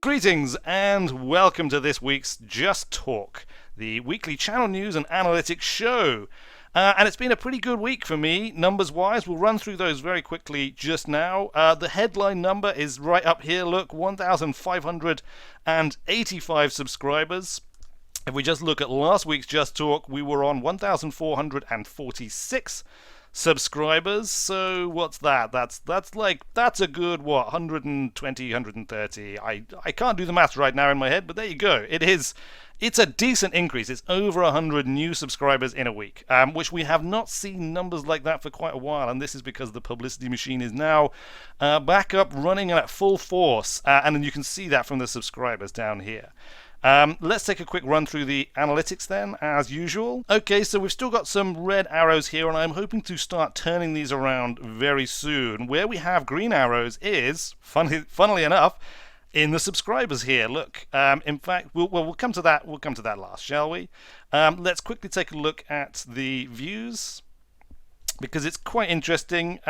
Greetings and welcome to this week's Just Talk, the weekly channel news and analytics show. And it's been a pretty good week for me, numbers-wise. We'll run through those very quickly just now. The headline number is right up here, look, 1,585 subscribers. If we just look at last week's Just Talk, we were on 1,446 subscribers. So what's that? That's a good 120, 130. I can't do the maths right now in my head, but there you go. It's a decent increase. It's over 100 new subscribers in a week, which we have not seen numbers like that for quite a while, and this is because the publicity machine is now back up running at full force, and then you can see that from the subscribers down here. Let's take a quick run through the analytics then, as usual. Okay, so we've still got some red arrows here, and I'm hoping to start turning these around very soon. Where we have green arrows is, funnily enough, in the subscribers here. Look, in fact, we'll come to that. We'll come to that last, shall we? Let's quickly take a look at the views, because it's quite interesting.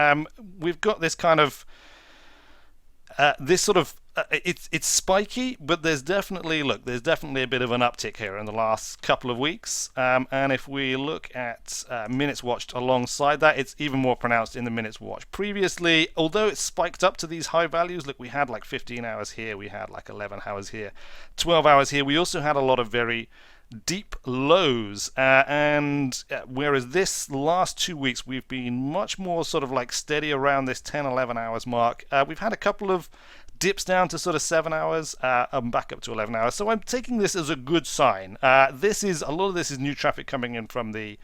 We've got this kind of it's spiky, but there's definitely a bit of an uptick here in the last couple of weeks. And if we look at minutes watched alongside that, it's even more pronounced in the minutes watched. Previously, although it spiked up to these high values, look, we had like 15 hours here, we had like 11 hours here, 12 hours here. We also had a lot of very deep lows, and whereas this last 2 weeks we've been much more sort of like steady around this 10-11 hours mark. We've had a couple of dips down to sort of 7 hours and back up to 11 hours, so I'm taking this as a good sign. A lot of this is new traffic coming in from the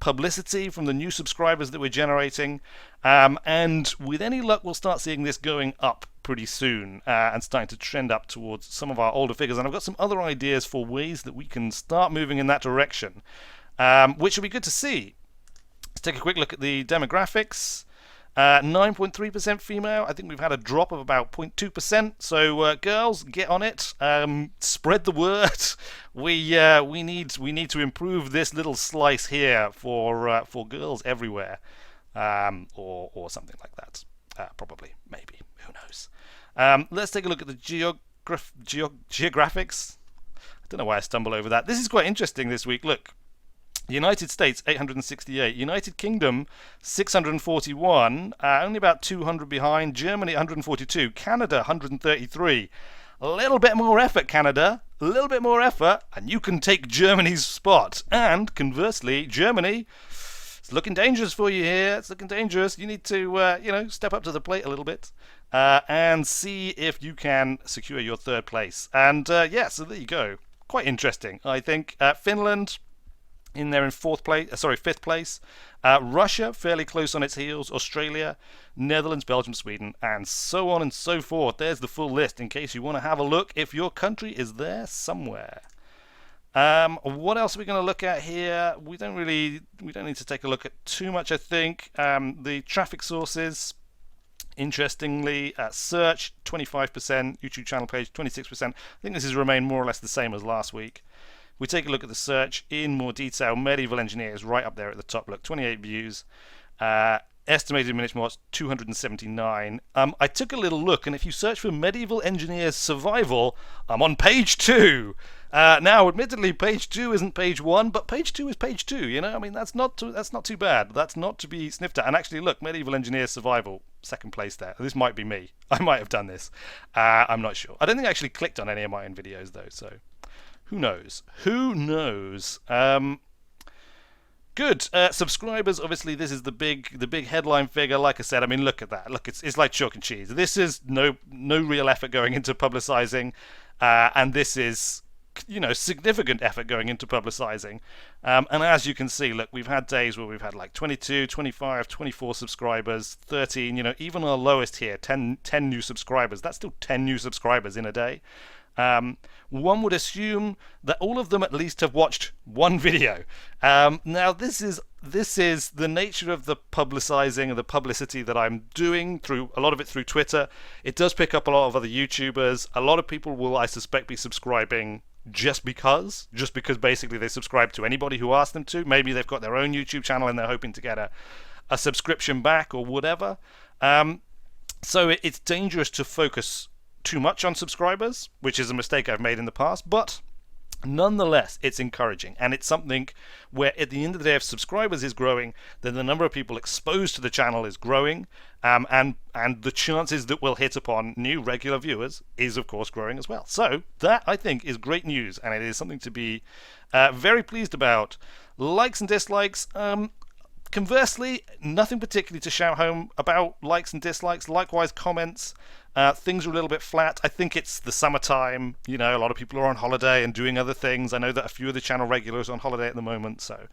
publicity, from the new subscribers that we're generating, and with any luck we'll start seeing this going up pretty soon and starting to trend up towards some of our older figures. And I've got some other ideas for ways that we can start moving in that direction, which will be good to see. Let's take a quick look at the demographics. 9.3% female. I think we've had a drop of about 0.2%. So girls, get on it. Spread the word. We need to improve this little slice here for girls everywhere, or something like that. Probably, maybe. Who knows? Let's take a look at the geographics. I don't know why I stumble over that. This is quite interesting this week. Look. United States 868, United Kingdom 641, only about 200 behind. Germany 142, Canada 133. A little bit more effort, Canada, a little bit more effort, and you can take Germany's spot. And conversely, Germany, it's looking dangerous for you here. It's looking dangerous. You need to step up to the plate a little bit and see if you can secure your third place. And so there you go. Quite interesting, I think. Finland in there in fifth place. Russia fairly close on its heels. Australia, Netherlands, Belgium, Sweden, and so on and so forth. There's the full list in case you want to have a look if your country is there somewhere. What else are we going to look at here? We don't need to take a look at too much, I think. The traffic sources, interestingly, search 25%, YouTube channel page 26%. I think this has remained more or less the same as last week. We take a look at the search in more detail. Medieval Engineers right up there at the top. Look, 28 views. Estimated minutes watched 279. I took a little look, and if you search for Medieval Engineers Survival, I'm on page 2. Now, admittedly, page 2 isn't page 1, but page 2 is page 2. You know, I mean, that's not too bad. That's not to be sniffed at. And actually, look, Medieval Engineers Survival, second place there. This might be me. I might have done this. I'm not sure. I don't think I actually clicked on any of my own videos though, so. Who knows? Good. Subscribers, obviously, this is the big headline figure. Like I said, I mean, look at that. Look, it's like chalk and cheese. This is no real effort going into publicizing, and this is significant effort going into publicizing. And as you can see, look, we've had days where we've had like 22, 25, 24 subscribers, 13. Even our lowest here, 10 new subscribers. That's still 10 new subscribers in a day. One would assume that all of them at least have watched one video. Now this is the nature of the publicizing and the publicity that I'm doing, through a lot of it through Twitter. It does pick up a lot of other YouTubers. A lot of people will, I suspect, be subscribing just because basically they subscribe to anybody who asks them to. Maybe they've got their own YouTube channel and they're hoping to get a subscription back or whatever. So it's dangerous to focus too much on subscribers, which is a mistake I've made in the past, but nonetheless, it's encouraging, and it's something where at the end of the day, if subscribers is growing, then the number of people exposed to the channel is growing, and the chances that we'll hit upon new regular viewers is of course growing as well. So that, I think, is great news, and it is something to be very pleased about. Likes and dislikes. Conversely, nothing particularly to shout home about likes and dislikes. Likewise, comments. Things are a little bit flat. I think it's the summertime. You know, a lot of people are on holiday and doing other things. I know that a few of the channel regulars are on holiday at the moment, so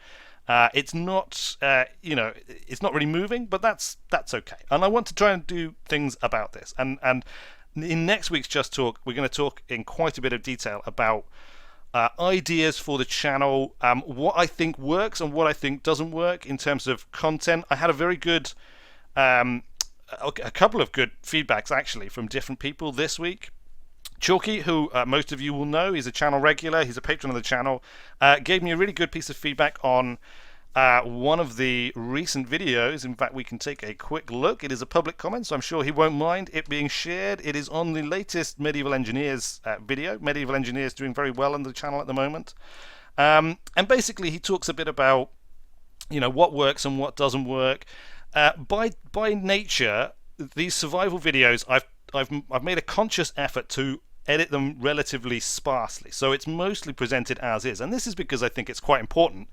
it's not, it's not really moving, but that's okay. And I want to try and do things about this. And in next week's Just Talk, we're going to talk in quite a bit of detail about ideas for the channel, what I think works and what I think doesn't work in terms of content. I had a very good, a couple of good feedbacks actually from different people this week. Chalky, who most of you will know, he's a channel regular, he's a patron of the channel, gave me a really good piece of feedback on one of the recent videos. In fact, we can take a quick look. It is a public comment, so I'm sure he won't mind it being shared. It is on the latest Medieval Engineers video. Medieval Engineers doing very well on the channel at the moment. And basically, he talks a bit about, what works and what doesn't work. By nature, these survival videos, I've made a conscious effort to edit them relatively sparsely. So it's mostly presented as is. And this is because I think it's quite important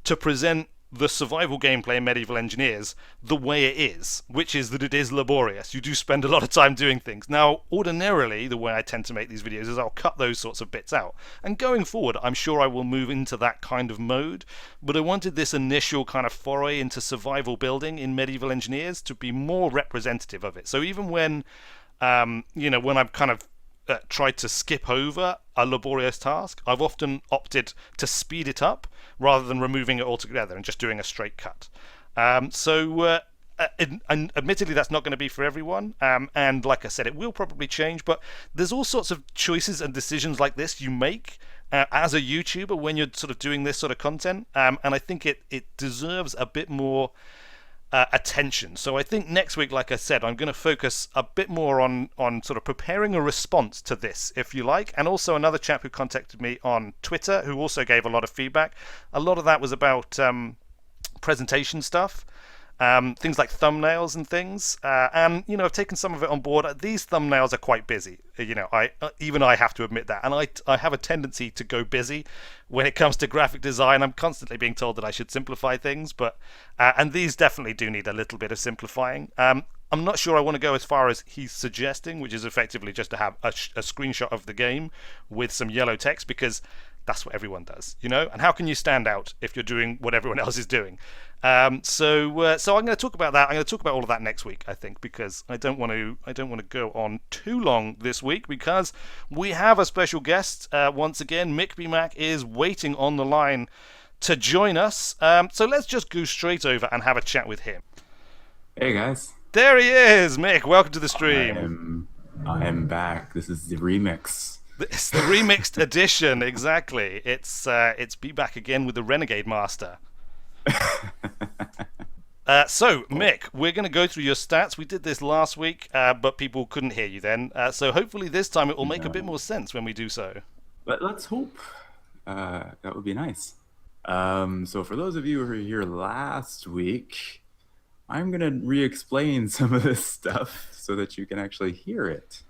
to present the survival gameplay in Medieval Engineers the way it is, which is that it is laborious. You do spend a lot of time doing things. Now, ordinarily, the way I tend to make these videos is I'll cut those sorts of bits out. And going forward, I'm sure I will move into that kind of mode. But I wanted this initial kind of foray into survival building in Medieval Engineers to be more representative of it. So even when, when I've kind of tried to skip over a laborious task, I've often opted to speed it up rather than removing it altogether and just doing a straight cut. And admittedly, that's not going to be for everyone. And like I said, it will probably change, but there's all sorts of choices and decisions like this you make as a YouTuber when you're sort of doing this sort of content. And I think it deserves a bit more attention. So I think next week, like I said, I'm going to focus a bit more on sort of preparing a response to this, if you like. And also another chap who contacted me on Twitter who also gave a lot of feedback. A lot of that was about presentation stuff, things like thumbnails and things. And I've taken some of it on board. These thumbnails are quite busy. I have to admit that. And I have a tendency to go busy when it comes to graphic design. I'm constantly being told that I should simplify things, but and these definitely do need a little bit of simplifying. I'm not sure I want to go as far as he's suggesting, which is effectively just to have a screenshot of the game with some yellow text, because that's what everyone does, And how can you stand out if you're doing what everyone else is doing? So I'm going to talk about that. I'm going to talk about all of that next week, I think, because I don't want to go on too long this week, because we have a special guest once again. Mick B. Mac is waiting on the line to join us. So let's just go straight over and have a chat with him. Hey guys. There he is, Mick. Welcome to the stream. I am back. This is the remix. It's the remixed edition, exactly. It's be back again with the Renegade Master. So, Mick, we're going to go through your stats. We did this last week, but people couldn't hear you then. So hopefully this time it will make a bit more sense when we do so. But let's hope. That would be nice. So for those of you who were here last week, I'm going to re-explain some of this stuff so that you can actually hear it.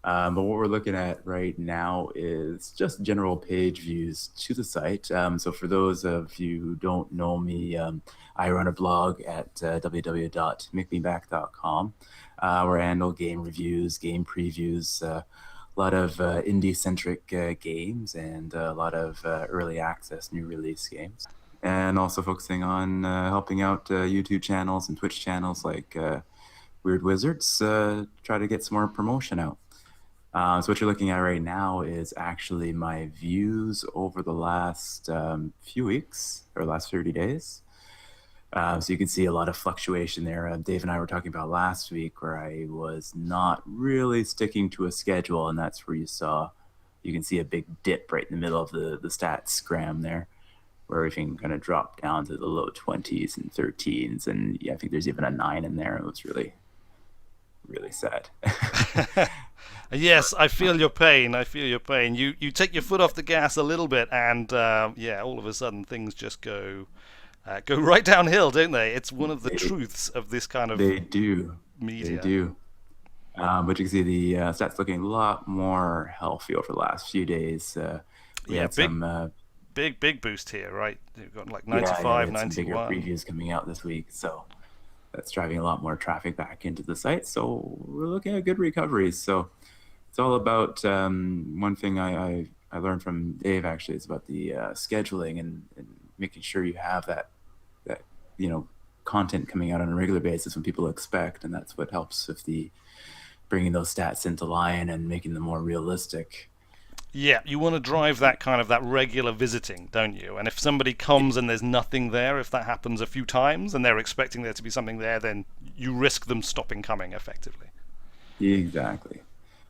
But what we're looking at right now is just general page views to the site. So for those of you who don't know me, I run a blog at www.mickmeback.com where I handle game reviews, game previews, a lot of indie-centric games, and a lot of early access new release games. And also focusing on helping out YouTube channels and Twitch channels like Weird Wizards, try to get some more promotion out. So what you're looking at right now is actually my views over the last few weeks, or last 30 days. So you can see a lot of fluctuation there. Dave and I were talking about last week where I was not really sticking to a schedule, and that's where you can see a big dip right in the middle of the stats there, where everything kind of dropped down to the low 20s and 13s, and yeah, I think there's even a 9 in there. It was really really sad. Yes, I feel your pain. I feel your pain. You take your foot off the gas a little bit, and yeah, all of a sudden things just go right downhill, don't they? It's one of the They truths of this kind of they do, they media. do. But you can see the stats looking a lot more healthy over the last few days. We Yeah, had big, some, big boost here, right? You've got like we 95, had some bigger 91. previews coming out this week, so that's driving a lot more traffic back into the site. So we're looking at good recoveries. So it's all about one thing I learned from Dave actually is about the scheduling and making sure you have that you know content coming out on a regular basis when people expect, and that's what helps with the bringing those stats into line and making them more realistic. Yeah, you want to drive that kind of that regular visiting, don't you? And if somebody comes and there's nothing there, if that happens a few times and they're expecting there to be something there, then you risk them stopping coming effectively. Exactly.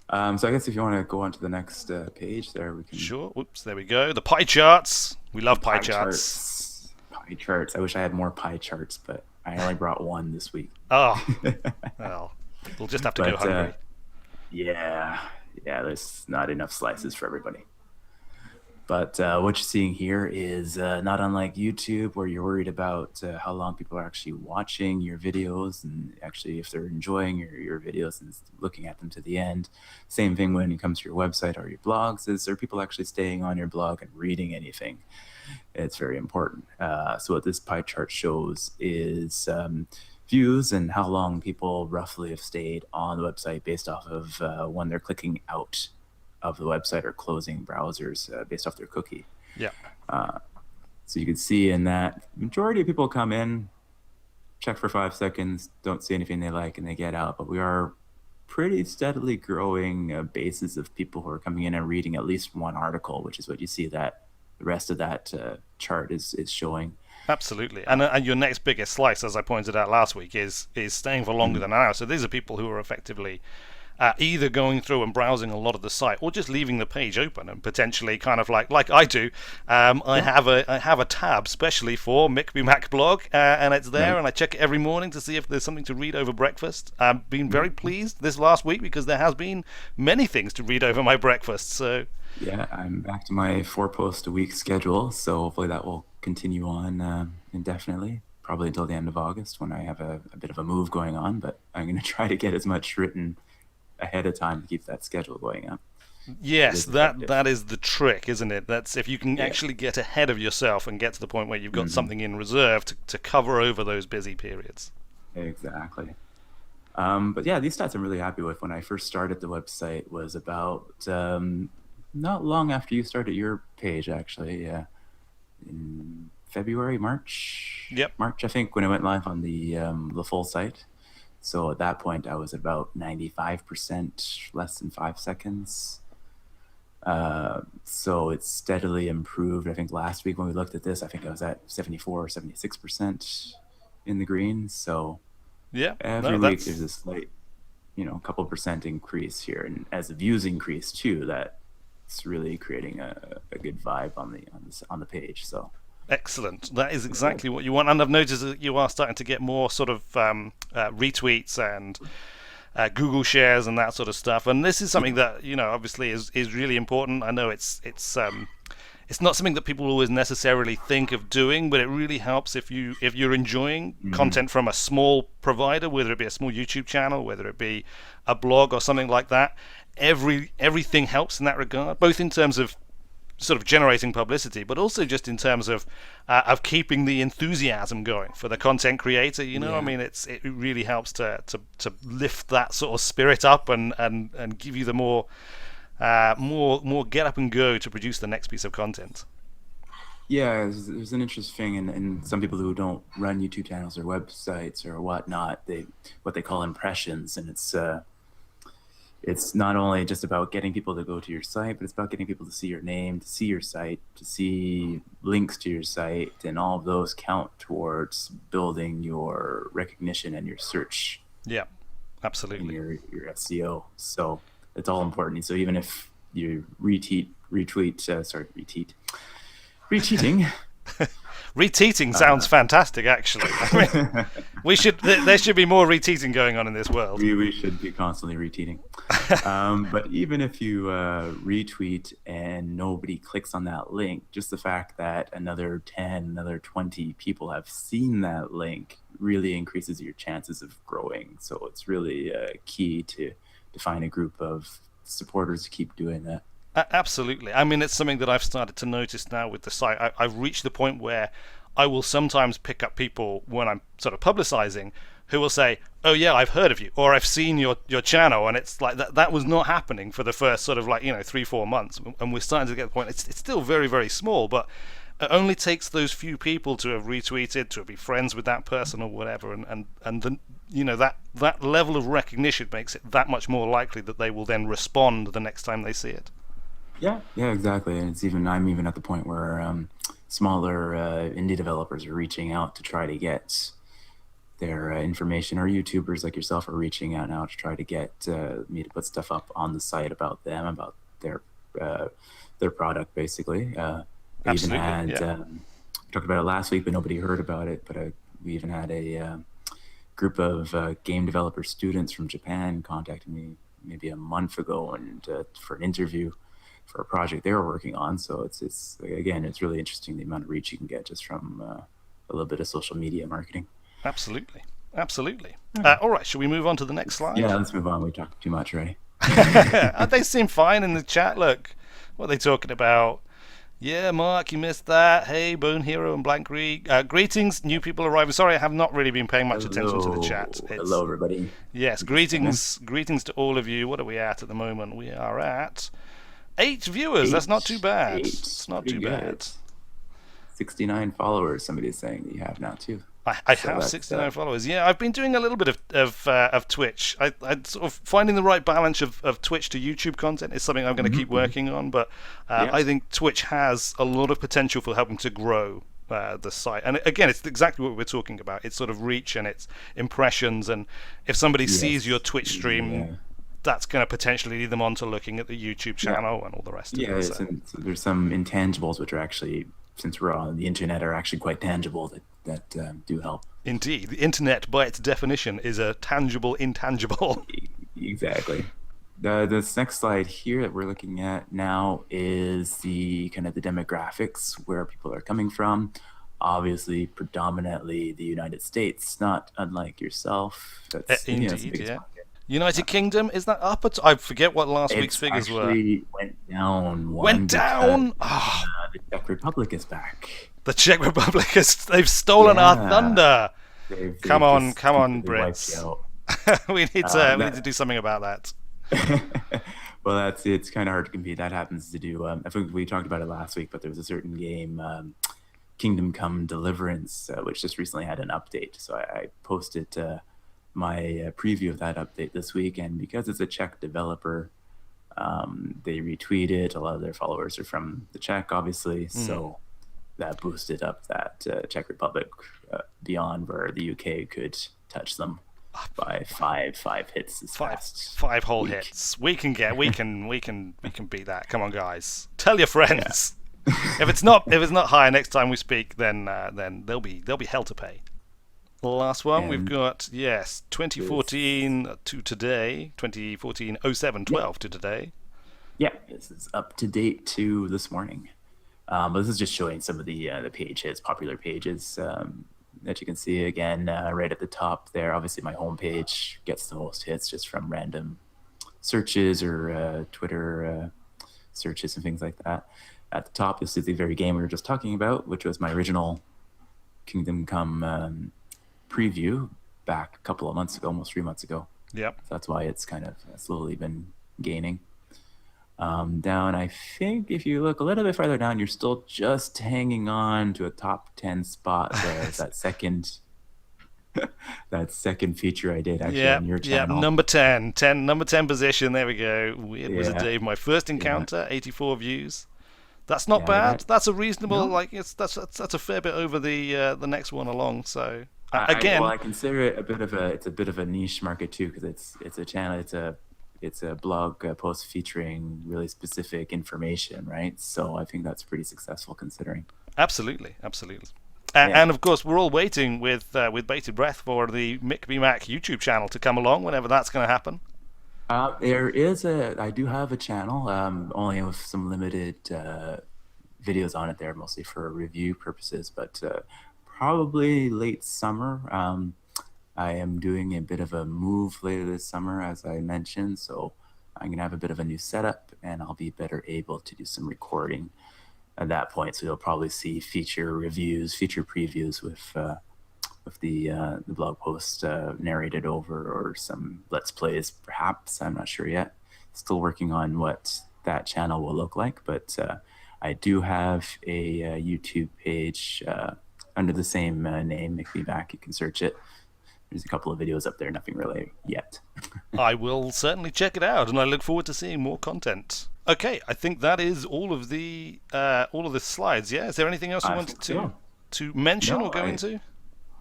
So I guess if you want to go on to the next page there, we can Sure. Whoops, there we go. The pie charts. We love pie pie charts. charts. Pie charts. I wish I had more pie charts, but I only brought one this week. Oh, well, we'll just have to go But hungry. yeah, yeah, there's not enough slices for everybody. But what you're seeing here is not unlike YouTube, where you're worried about how long people are actually watching your videos and actually if they're enjoying your videos and looking at them to the end. Same thing when it comes to your website or your blogs, is are people actually staying on your blog and reading anything? It's very important. So what this pie chart shows is views and how long people roughly have stayed on the website based off of when they're clicking out of the website or closing browsers based off their cookie. Yeah. So you can see in that majority of people come in, check for 5 seconds, don't see anything they like, and they get out. But we are pretty steadily growing a basis of people who are coming in and reading at least one article, which is what you see that the rest of that chart is showing. Absolutely, and your next biggest slice, as I pointed out last week, is staying for longer than an hour. So these are people who are effectively either going through and browsing a lot of the site, or just leaving the page open and potentially kind of like I do. I have a tab specially for McBee Mac blog, and it's there, Right. and I check it every morning to see if there's something to read over breakfast. I've been very pleased this last week because there has been many things to read over my breakfast. So Yeah, I'm back to my 4 post a week schedule, so hopefully that will continue on indefinitely, probably until the end of August when I have a bit of a move going on. But I'm going to try to get as much written ahead of time to keep that schedule going up. yes, is effective. that is the trick, isn't it? That's if you can Yeah. actually get ahead of yourself and get to the point where you've got something in reserve to cover over those busy periods. Exactly. But yeah, these stats I'm really happy with. When I first started the website was about not long after you started your page, actually, in February, March. Yep. March, I think, when it went live on the full site. So at that point, I was about 95%, less than 5 seconds. So it's steadily improved. I think last week when we looked at this, I think I was at 74 or 76% in the green. So Yeah, every no, week that's there's a slight, couple percent increase here. And as the views increase too, that's really creating a good vibe on the page. So excellent. That is exactly what you want. And I've noticed that you are starting to get more sort of retweets and Google shares and that sort of stuff. And this is something that obviously is really important. I know it's not something that people always necessarily think of doing, but it really helps if you're enjoying content from a small provider, whether it be a small YouTube channel, whether it be a blog or something like that. Everything helps in that regard, both in terms of sort of generating publicity, but also just in terms of keeping the enthusiasm going for the content creator. I mean, it really helps to lift that sort of spirit up and give you the more get up and go to produce the next piece of content. yeah, there's an interesting and some people who don't run YouTube channels or websites or whatnot, what they call impressions, and it's not only just about getting people to go to your site, but it's about getting people to see your name, to see your site, to see links to your site, and all of those count towards building your recognition and your search Yeah, and absolutely. your SEO. So it's all important. So even if you retweeting, Reteating sounds fantastic, actually. I mean, there should be more reteating going on in this world. We should be constantly reteating. But even if you retweet and nobody clicks on that link, just the fact that another 10, another 20 people have seen that link really increases your chances of growing. So it's really key to find a group of supporters to keep doing that. Absolutely. I mean, it's something that I've started to notice now with the site. I've reached the point where I will sometimes pick up people when I'm sort of publicizing who will say, "Oh yeah, I've heard of you," or "I've seen your channel," and it's like that was not happening for the first sort of 3-4 months, and we're starting to get to the point. It's still very, very small, but it only takes those few people to have retweeted, to be friends with that person or whatever, and the that level of recognition makes it that much more likely that they will then respond the next time they see it. Yeah, exactly. And I'm even at the point where smaller indie developers are reaching out to try to get their information, or YouTubers like yourself are reaching out now to try to get me to put stuff up on the site about them, about their product, basically. We even had we talked about it last week, but nobody heard about it. But we even had a group of game developer students from Japan contacted me maybe a month ago and for an interview for a project they were working on. So it's really interesting the amount of reach you can get just from a little bit of social media marketing. Absolutely. All right, shall we move on to the next slide? Yeah, let's move on. We talked too much already. They seem fine in the chat. Look, what are they talking about? Yeah, Mark, you missed that. Hey, Bone Hero and Blank Greek. Greetings, new people arriving. Sorry, I have not really been paying much attention to the chat. Hello, everybody. Yes, greetings to all of you. What are we at the moment? We are at 8 viewers. That's not too bad. It's not too bad. 69 followers, somebody's saying that you have now, too. I have 69 followers. Yeah, I've been doing a little bit of Twitch. I sort of finding the right balance of Twitch to YouTube content is something I'm going to keep working on. But I think Twitch has a lot of potential for helping to grow the site. And again, it's exactly what we're talking about. It's sort of reach and it's impressions. And if somebody sees your Twitch stream, that's going to potentially lead them on to looking at the YouTube channel and all the rest of it. So there's some intangibles which are actually, since we're on the internet, are actually quite tangible that do help. Indeed. The internet, by its definition, is a tangible intangible. Exactly. This next slide here that we're looking at now is the kind of the demographics, where people are coming from. Obviously, predominantly the United States, not unlike yourself. That's, indeed, yeah. United Kingdom, is that up? I forget what last week's figures were. It went down. Went down? The Czech Republic is back. The Czech Republic they've stolen our thunder. Come on, Brits. we need to do something about that. Well, it's kind of hard to compete. That happens to do. I think we talked about it last week, but there was a certain game, Kingdom Come Deliverance, which just recently had an update. So I posted my preview of that update this week, and because it's a Czech developer, they retweeted. A lot of their followers are from the Czech, obviously, so that boosted up that Czech Republic beyond where the UK could touch them by five hits this past five whole hits. We can beat that. Come on, guys, tell your friends. If it's not higher next time we speak, then there'll be hell to pay. The last one we've got 2014 to today, 2014 07/12 to today. Yeah, this is up to date to this morning. But this is just showing some of the pages, popular pages that you can see again right at the top there. Obviously, my homepage gets the most hits just from random searches or Twitter searches and things like that. At the top, you'll see the very game we were just talking about, which was my original Kingdom Come preview back a couple of months ago, almost 3 months ago. Yep. So that's why it's kind of slowly been gaining. Down, I think if you look a little bit farther down, you're still just hanging on to a top 10 spot there. that second feature I did actually on your channel. Yeah, number 10 position. There we go. Weird was a day of my first encounter. 84 views. That's not bad. That's a reasonable. That's a fair bit over the next one along. So again, I consider it a bit of a niche market too, because it's a channel. It's a blog post featuring really specific information, right? So I think that's pretty successful considering. Absolutely. And of course, we're all waiting with bated breath for the Mick B. Mac YouTube channel to come along, whenever that's going to happen. I do have a channel, only with some limited videos on it there, mostly for review purposes, but probably late summer. I am doing a bit of a move later this summer, as I mentioned, so I'm going to have a bit of a new setup, and I'll be better able to do some recording at that point. So you'll probably see feature reviews, feature previews with the blog post narrated over, or some Let's Plays, perhaps. I'm not sure yet. Still working on what that channel will look like, but I do have a YouTube page under the same name, Mick B. Mac. You can search it. There's a couple of videos up there, nothing really yet. I will certainly check it out, and I look forward to seeing more content. Okay, I think that is all of the slides. Yeah, is there anything else you wanted to mention or go into?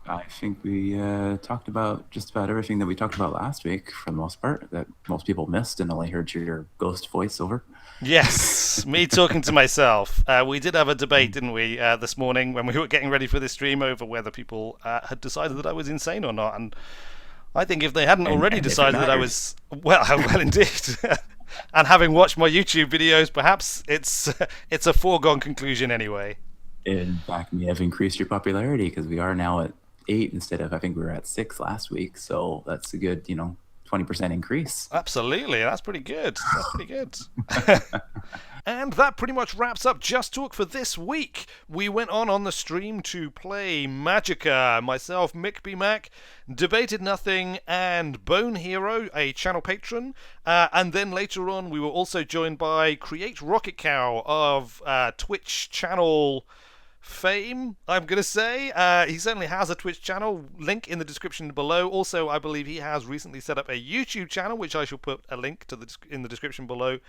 I think we talked about just about everything that we talked about last week, for the most part, that most people missed and only heard your ghost voiceover. Yes, me talking to myself. We did have a debate, didn't we, this morning when we were getting ready for this stream, over whether people had decided that I was insane or not. And I think if they hadn't already decided that I was, well indeed. And having watched my YouTube videos, perhaps it's a foregone conclusion anyway. In fact, we have increased your popularity, because we are now at 8 instead of, I think we were at 6 last week. So that's a good, 20% increase. Absolutely, that's pretty good. That's pretty good. And that pretty much wraps up Just Talk for this week. We went on the stream to play Magicka. Myself, Mick B. Mac, Debated Nothing, and Bone Hero, a channel patron. And then later on, we were also joined by Create Rocket Cow of Twitch channel fame, I'm going to say. He certainly has a Twitch channel, link in the description below. Also, I believe he has recently set up a YouTube channel, which I shall put a link to in the description below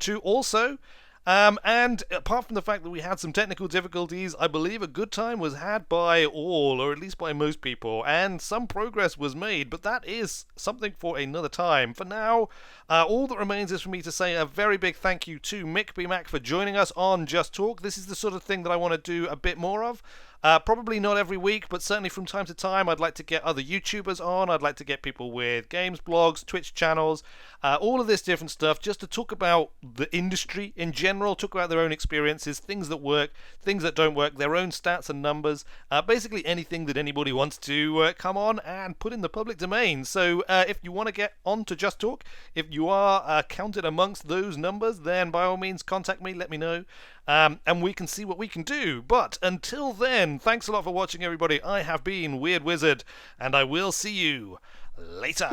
to also. And apart from the fact that we had some technical difficulties, I believe a good time was had by all, or at least by most people, and some progress was made, but that is something for another time. For now, all that remains is for me to say a very big thank you to Mick B. Mac for joining us on Just Talk. This is the sort of thing that I want to do a bit more of. Probably not every week, but certainly from time to time. I'd like to get other YouTubers on. I'd like to get people with games blogs, Twitch channels, all of this different stuff, just to talk about the industry in general, talk about their own experiences, things that work, things that don't work, their own stats and numbers, basically anything that anybody wants to come on and put in the public domain. So if you want to get on to Just Talk, if you are counted amongst those numbers, then by all means contact me, let me know. And we can see what we can do. But until then, thanks a lot for watching, everybody. I have been Weird Wizard, and I will see you later.